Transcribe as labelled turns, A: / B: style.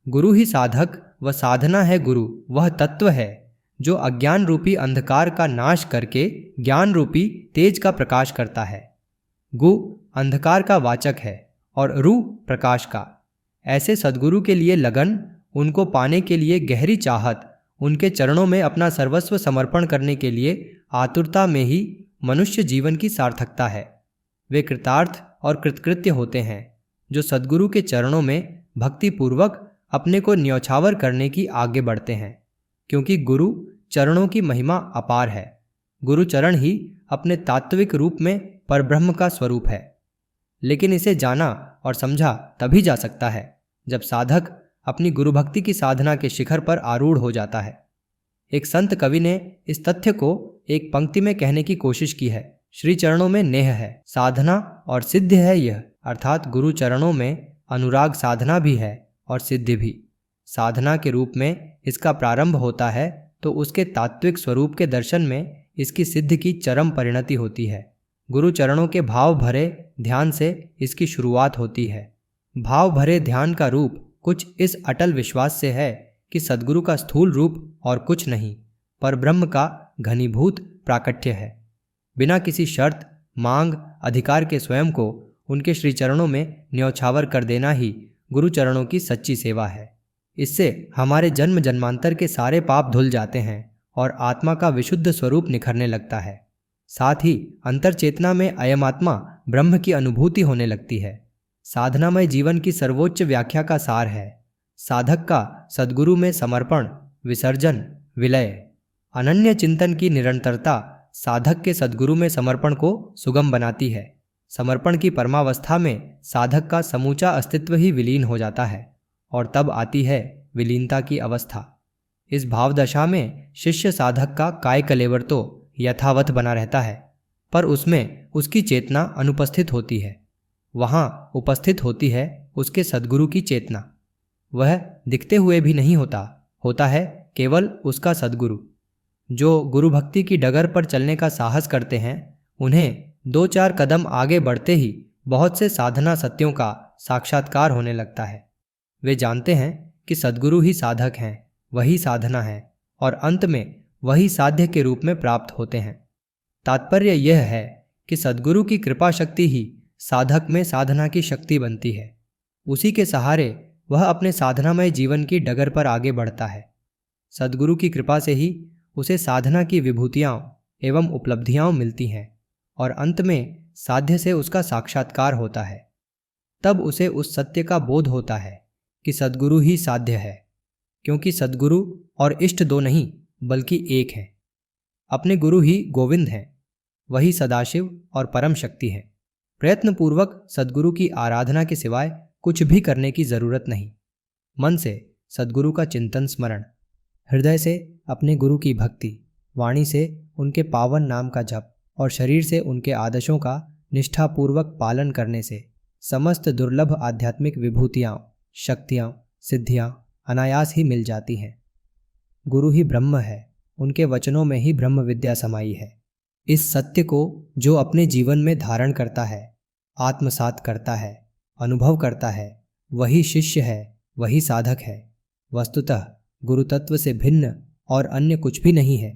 A: गुरु ही साधक व साधना है। गुरु वह तत्व है जो अज्ञान रूपी अंधकार का नाश करके ज्ञान रूपी तेज का प्रकाश करता है। गु अंधकार का वाचक है और रु प्रकाश का। ऐसे सद्गुरु के लिए लगन, उनको पाने के लिए गहरी चाहत, उनके चरणों में अपना सर्वस्व समर्पण करने के लिए आतुरता में ही मनुष्य जीवन की सार्थकता है। वे कृतार्थ और कृतकृत्य होते हैं जो सद्गुरु के चरणों में भक्तिपूर्वक अपने को न्यौछावर करने की आगे बढ़ते हैं, क्योंकि गुरु चरणों की महिमा अपार है। गुरु चरण ही अपने तात्विक रूप में परब्रह्म का स्वरूप है। लेकिन इसे जाना और समझा तभी जा सकता है जब साधक अपनी गुरु भक्ति की साधना के शिखर पर आरूढ़ हो जाता है। एक संत कवि ने इस तथ्य को एक पंक्ति में कहने की कोशिश की है। श्री चरणों में नेह है, साधना और सिद्ध है यह। अर्थात गुरु चरणों में अनुराग साधना भी है और सिद्धि भी। साधना के रूप में इसका प्रारंभ होता है तो उसके तात्विक स्वरूप के दर्शन में इसकी सिद्धि की चरम परिणति होती है। गुरु चरणों के भाव भरे ध्यान से इसकी शुरुआत होती है। भाव भरे ध्यान का रूप कुछ इस अटल विश्वास से है कि सद्गुरु का स्थूल रूप और कुछ नहीं, परब्रह्म का घनीभूत प्राकट्य है। बिना किसी शर्त, मांग, अधिकार के स्वयं को उनके श्री चरणों में न्यौछावर कर देना ही गुरु चरणों की सच्ची सेवा है। इससे हमारे जन्म जन्मांतर के सारे पाप धुल जाते हैं और आत्मा का विशुद्ध स्वरूप निखरने लगता है। साथ ही अंतर चेतना में अयम आत्मा ब्रह्म की अनुभूति होने लगती है। साधनामय जीवन की सर्वोच्च व्याख्या का सार है साधक का सद्गुरु में समर्पण, विसर्जन, विलय। अनन्य चिंतन की निरंतरता साधक के सद्गुरु में समर्पण को सुगम बनाती है। समर्पण की परमावस्था में साधक का समूचा अस्तित्व ही विलीन हो जाता है और तब आती है विलीनता की अवस्था। इस भावदशा में शिष्य साधक का काय कलेवर तो यथावत बना रहता है, पर उसमें उसकी चेतना अनुपस्थित होती है। वहाँ उपस्थित होती है उसके सद्गुरु की चेतना। वह दिखते हुए भी नहीं होता है केवल उसका सद्गुरु। जो गुरु भक्ति की डगर पर चलने का साहस करते हैं, उन्हें 2-4 कदम आगे बढ़ते ही बहुत से साधना सत्यों का साक्षात्कार होने लगता है। वे जानते हैं कि सद्गुरु ही साधक हैं, वही साधना है और अंत में वही साध्य के रूप में प्राप्त होते हैं। तात्पर्य यह है कि सद्गुरु की कृपा शक्ति ही साधक में साधना की शक्ति बनती है। उसी के सहारे वह अपने साधनामय जीवन की डगर पर आगे बढ़ता है। सद्गुरु की कृपा से ही उसे साधना की विभूतियाँ एवं उपलब्धियाँ मिलती हैं और अंत में साध्य से उसका साक्षात्कार होता है। तब उसे उस सत्य का बोध होता है कि सद्गुरु ही साध्य है, क्योंकि सद्गुरु और इष्ट दो नहीं बल्कि एक हैं। अपने गुरु ही गोविंद हैं, वही सदाशिव और परम शक्ति है। प्रयत्नपूर्वक सद्गुरु की आराधना के सिवाय कुछ भी करने की जरूरत नहीं। मन से सद्गुरु का चिंतन स्मरण, हृदय से अपने गुरु की भक्ति, वाणी से उनके पावन नाम का जप और शरीर से उनके आदेशों का निष्ठापूर्वक पालन करने से समस्त दुर्लभ आध्यात्मिक विभूतियाँ, शक्तियाँ, सिद्धियाँ अनायास ही मिल जाती हैं। गुरु ही ब्रह्म है, उनके वचनों में ही ब्रह्म विद्या समाई है। इस सत्य को जो अपने जीवन में धारण करता है, आत्मसात करता है, अनुभव करता है, वही शिष्य है, वही साधक है। वस्तुतः गुरु तत्व से भिन्न और अन्य कुछ भी नहीं है।